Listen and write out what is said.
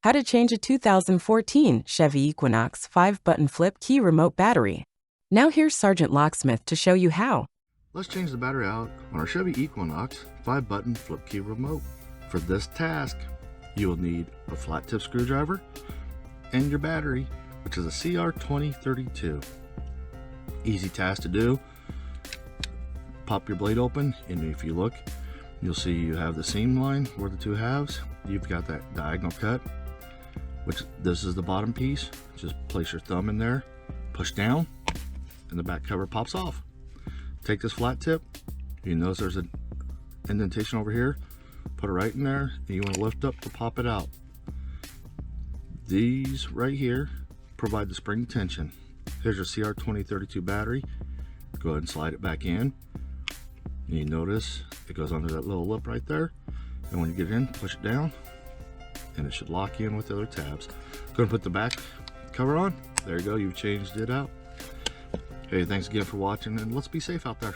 How to change a 2014 Chevy Equinox 5-button flip key remote battery. Now here's Sergeant Locksmith to show you how. Let's change the battery out on our Chevy Equinox 5-button flip key remote. For this task, you will need a flat tip screwdriver and your battery, which is a CR2032. Easy task to do. Pop your blade open, and if you look, you'll see you have the seam line where the two halves. You've got that diagonal cut, which this is the bottom piece. Just place your thumb in there, push down, and the back cover pops off. Take this flat tip, you notice there's an indentation over here, put it right in there, and you want to lift up to pop it out. These right here provide the spring tension. Here's your CR2032 battery. Go ahead and slide it back in. And you notice it goes under that little lip right there. And when you get in, push it down, and it should lock in with the other tabs. Go and put the back cover on. There you go, you've changed it out. Hey, thanks again for watching, and let's be safe out there.